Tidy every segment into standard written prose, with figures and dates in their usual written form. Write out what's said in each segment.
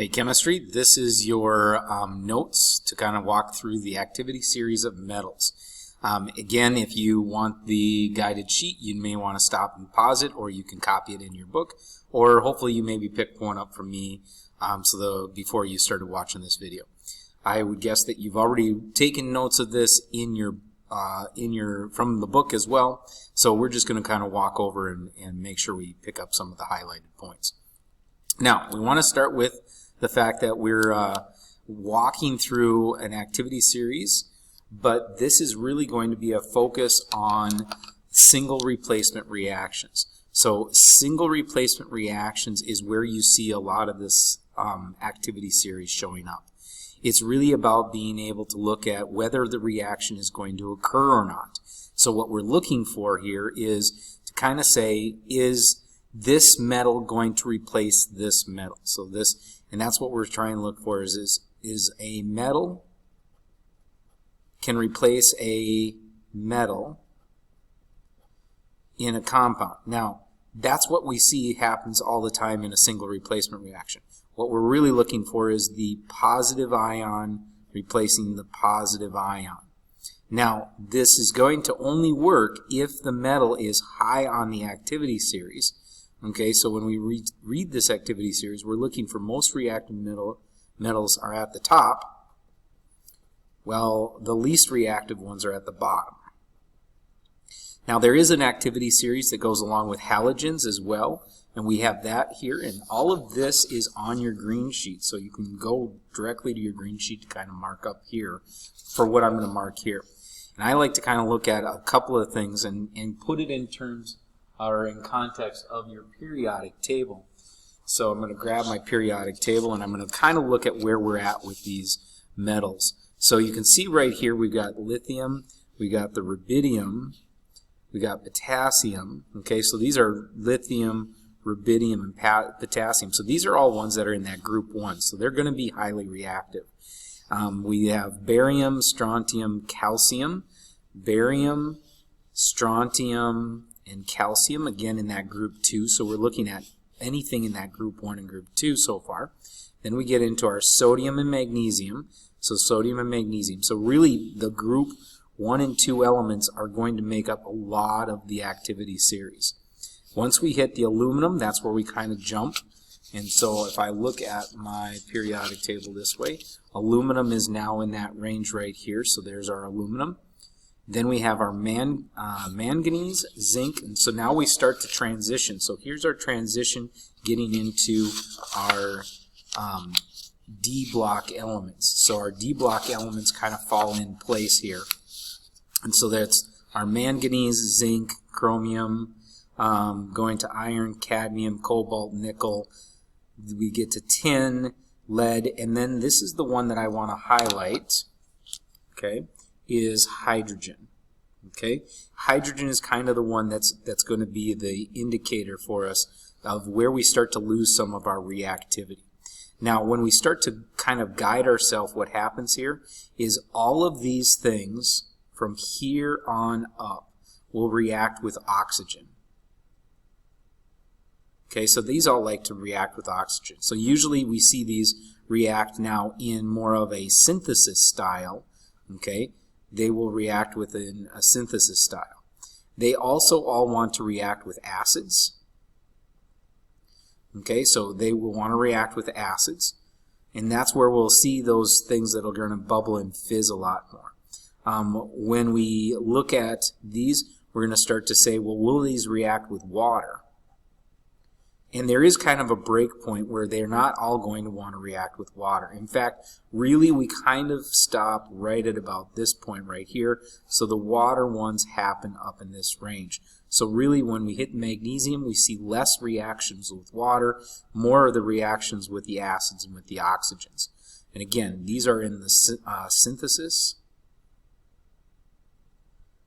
Hey Chemistry, this is your notes to kind of walk through the activity series of metals. Again, if you want the guided sheet, you may want to stop and pause it, or you can copy it in your book, or hopefully you maybe pick one up from me before you started watching this video. I would guess that you've already taken notes of this in your from the book as well, so we're just going to kind of walk over and make sure we pick up some of the highlighted points. Now, we want to start with the fact that we're walking through an activity series, but this is really going to be a focus on single replacement reactions. So single replacement reactions is where you see a lot of this activity series showing up. It's really about being able to look at whether the reaction is going to occur or not. So what we're looking for here is to kind of say, is this metal going to replace this metal? So this, and that's what we're trying to look for, is a metal can replace a metal in a compound. Now, that's what we see happens all the time in a single replacement reaction. What we're really looking for is the positive ion replacing the positive ion. Now, this is going to only work if the metal is high on the activity series. Okay, so when we read this activity series, we're looking for most reactive metals are at the top, while the least reactive ones are at the bottom. Now, there is an activity series that goes along with halogens as well, and we have that here, and all of this is on your green sheet, so you can go directly to your green sheet to kind of mark up here for what I'm going to mark here. And I like to kind of look at a couple of things and put it in terms or in context of your periodic table. So I'm going to grab my periodic table and I'm going to kind of look at where we're at with these metals. So you can see right here we've got lithium, we got the rubidium, we got potassium. Okay, so these are lithium, rubidium, and potassium. So these are all ones that are in that group 1. So they're going to be highly reactive. We have barium, strontium, calcium, barium, strontium, and calcium, again in that group 2. So we're looking at anything in that group 1 and group 2 so far. Then we get into our sodium and magnesium. So sodium and magnesium. So really the group 1 and 2 elements are going to make up a lot of the activity series. Once we hit the aluminum, that's where we kind of jump. And so if I look at my periodic table this way, aluminum is now in that range right here. So there's our aluminum. Then we have our manganese, zinc, and so now we start to transition. So here's our transition getting into our D block elements. So our D block elements kind of fall in place here. And so that's our manganese, zinc, chromium, going to iron, cadmium, cobalt, nickel. We get to tin, lead, and then this is the one that I want to highlight, okay, is hydrogen. Okay, hydrogen is kind of the one that's going to be the indicator for us of where we start to lose some of our reactivity. Now, when we start to kind of guide ourselves, what happens here is all of these things from here on up will react with oxygen. Okay, so these all like to react with oxygen. So usually we see these react now in more of a synthesis style. Okay, they will react within a synthesis style. They also all want to react with acids. Okay, so they will want to react with acids, and that's where we'll see those things that are going to bubble and fizz a lot more. When we look at these, we're going to start to say, well, will these react with water? And there is kind of a break point where they're not all going to want to react with water. In fact, really we kind of stop right at about this point right here. So the water ones happen up in this range. So really when we hit magnesium, we see less reactions with water, more of the reactions with the acids and with the oxygens. And again, these are in the synthesis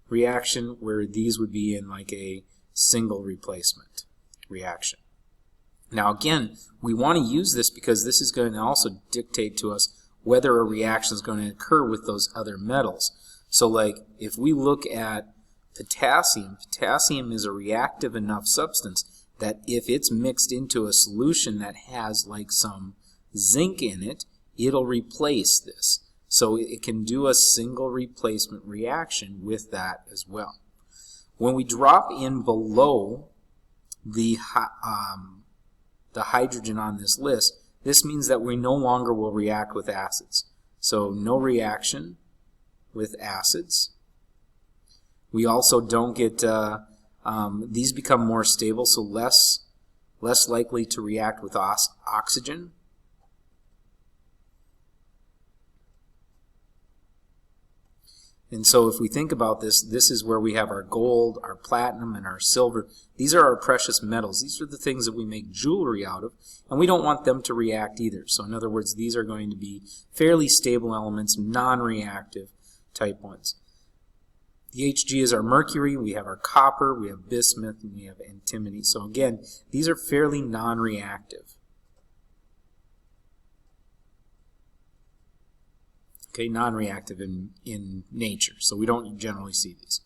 reaction, where these would be in like a single replacement reaction. Now again, we want to use this because this is going to also dictate to us whether a reaction is going to occur with those other metals. So like if we look at potassium, potassium is a reactive enough substance that if it's mixed into a solution that has like some zinc in it, it'll replace this. So it can do a single replacement reaction with that as well. When we drop in below the hydrogen on this list, this means that we no longer will react with acids. So no reaction with acids. We also don't get, these become more stable, so less likely to react with oxygen. And so if we think about this, this is where we have our gold, our platinum, and our silver. These are our precious metals. These are the things that we make jewelry out of, and we don't want them to react either. So in other words, these are going to be fairly stable elements, non-reactive type ones. The Hg is our mercury, we have our copper, we have bismuth, and we have antimony. So again, these are fairly non-reactive. Okay, non-reactive in nature, so we don't generally see these.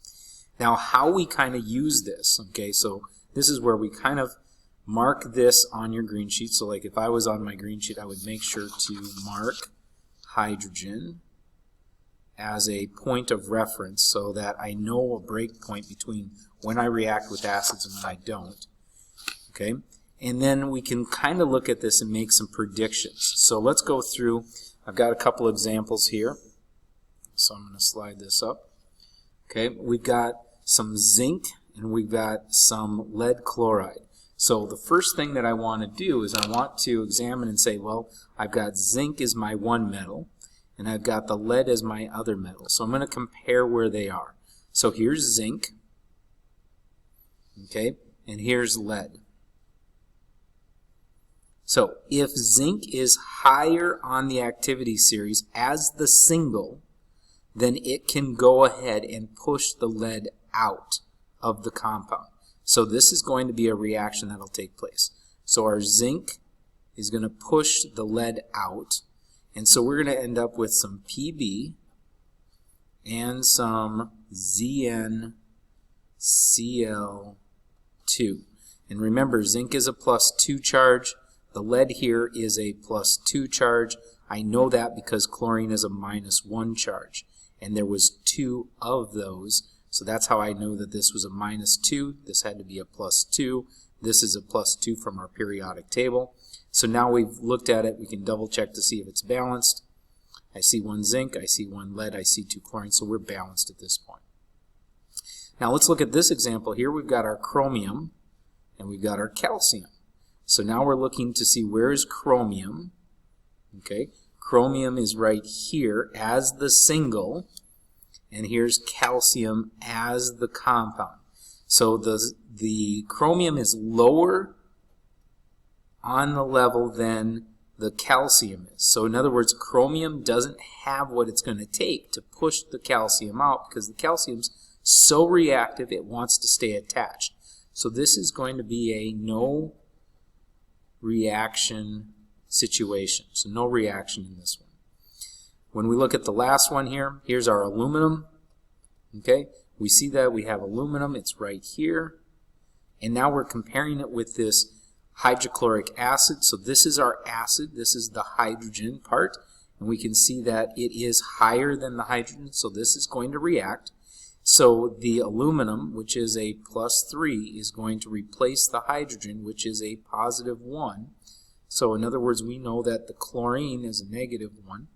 Now, how we kind of use this, okay, so this is where we kind of mark this on your green sheet. So like if I was on my green sheet, I would make sure to mark hydrogen as a point of reference so that I know a break point between when I react with acids and when I don't. Okay, and then we can kind of look at this and make some predictions. So let's go through. I've got a couple examples here, so I'm going to slide this up. Okay, we've got some zinc and we've got some lead chloride. So the first thing that I want to do is I want to examine and say, well, I've got zinc as my one metal, and I've got the lead as my other metal. So I'm going to compare where they are. So here's zinc, okay, and here's lead. So if zinc is higher on the activity series as the single, then it can go ahead and push the lead out of the compound. So this is going to be a reaction that will take place. So our zinc is going to push the lead out, and so we're going to end up with some Pb and some ZnCl2. And remember, zinc is a +2 charge. The lead here is a +2 charge. I know that because chlorine is a -1 charge. And there was 2 of those. So that's how I know that this was a -2. This had to be a +2. This is a +2 from our periodic table. So now we've looked at it. We can double check to see if it's balanced. I see 1 zinc. I see 1 lead. I see 2 chlorine. So we're balanced at this point. Now let's look at this example here. We've got our chromium and we've got our calcium. So now we're looking to see where is chromium. Okay, chromium is right here as the single, and here's calcium as the compound. So the chromium is lower on the level than the calcium is. So in other words, chromium doesn't have what it's going to take to push the calcium out because the calcium's so reactive it wants to stay attached. So this is going to be a no reaction situation. So no reaction in this one. When we look at the last one here, here's our aluminum. Okay, we see that we have aluminum, it's right here. And now we're comparing it with this hydrochloric acid. So this is our acid, this is the hydrogen part. And we can see that it is higher than the hydrogen, so this is going to react. So the aluminum, which is a +3, is going to replace the hydrogen, which is a +1. So in other words, we know that the chlorine is a -1.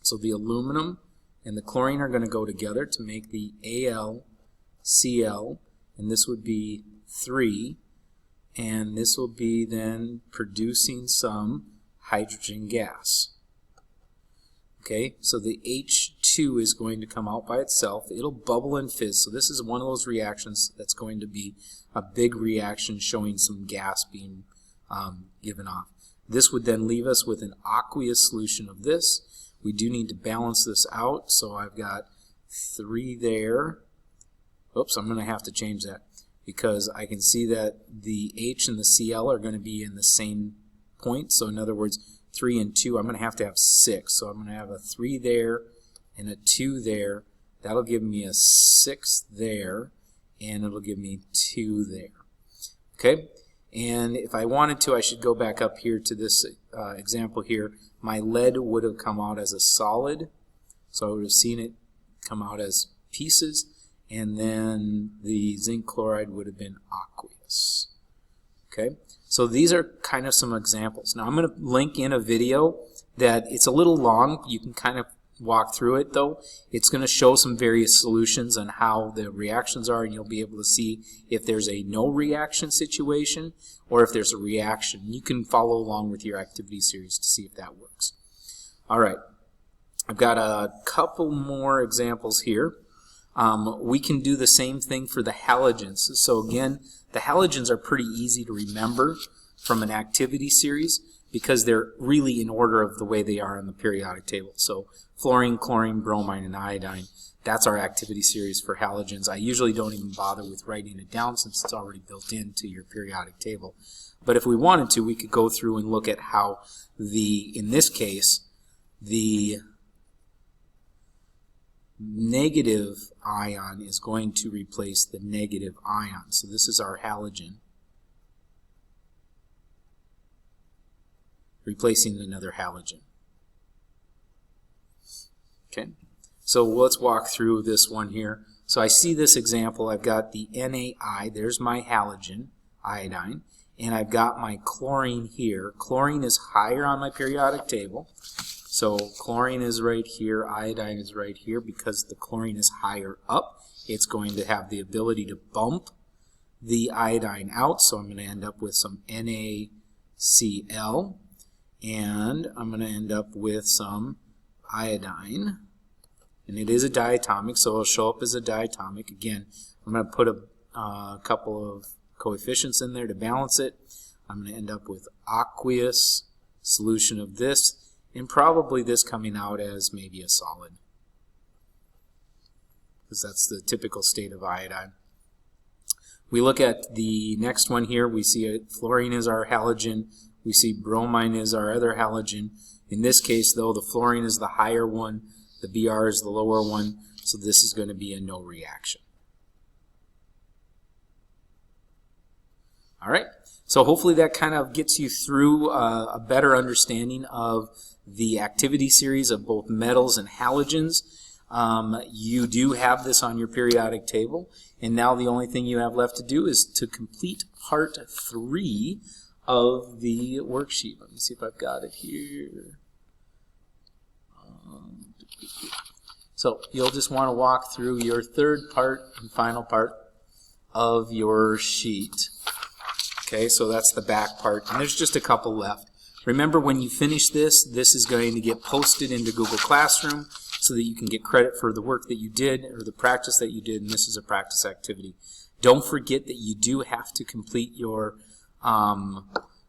So the aluminum and the chlorine are going to go together to make the AlCl, and this would be 3, and this will be then producing some hydrogen gas. Okay, so the H2 is going to come out by itself. It'll bubble and fizz. So this is one of those reactions that's going to be a big reaction showing some gas being given off. This would then leave us with an aqueous solution of this. We do need to balance this out. So I've got 3 there. Oops, I'm going to have to change that because I can see that the H and the Cl are going to be in the same point. So in other words, 3 and 2, I'm going to have 6. So I'm going to have a 3 there and a 2 there. That'll give me a 6 there, and it'll give me 2 there. Okay? And if I wanted to, I should go back up here to this example here. My lead would have come out as a solid, so I would have seen it come out as pieces, and then the zinc chloride would have been aqueous. Okay, so these are kind of some examples. Now I'm going to link in a video that it's a little long. You can kind of walk through it though. It's going to show some various solutions on how the reactions are, and you'll be able to see if there's a no reaction situation or if there's a reaction. You can follow along with your activity series to see if that works. All right, I've got a couple more examples here. We can do the same thing for the halogens. So again, the halogens are pretty easy to remember from an activity series because they're really in order of the way they are on the periodic table. So fluorine, chlorine, bromine, and iodine, that's our activity series for halogens. I usually don't even bother with writing it down since it's already built into your periodic table. But if we wanted to, we could go through and look at how in this case, the negative ion is going to replace the negative ion. So this is our halogen replacing another halogen. Okay, so let's walk through this one here. So I see this example. I've got the NaI, there's my halogen, iodine, and I've got my chlorine here. Chlorine is higher on my periodic table. So chlorine is right here, iodine is right here. Because the chlorine is higher up, it's going to have the ability to bump the iodine out. So I'm going to end up with some NaCl, and I'm going to end up with some iodine. And it is a diatomic, so it'll show up as a diatomic. Again, I'm going to put a couple of coefficients in there to balance it. I'm going to end up with aqueous solution of this, and probably this coming out as maybe a solid, because that's the typical state of iodine. We look at the next one here. We see fluorine is our halogen. We see bromine is our other halogen. In this case, though, the fluorine is the higher one, the Br is the lower one, so this is going to be a no reaction. All right, so hopefully that kind of gets you through a better understanding of the activity series of both metals and halogens. You do have this on your periodic table, and now the only thing you have left to do is to complete part 3 of the worksheet. Let me see if I've got it here. So you'll just want to walk through your third part and final part of your sheet. Okay, so that's the back part, and there's just a couple left. Remember, when you finish this, this is going to get posted into Google Classroom so that you can get credit for the work that you did or the practice that you did, and this is a practice activity. Don't forget that you do have to complete your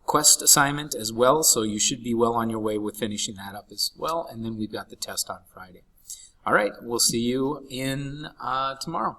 quest assignment as well, so you should be well on your way with finishing that up as well, and then we've got the test on Friday. All right, we'll see you in tomorrow.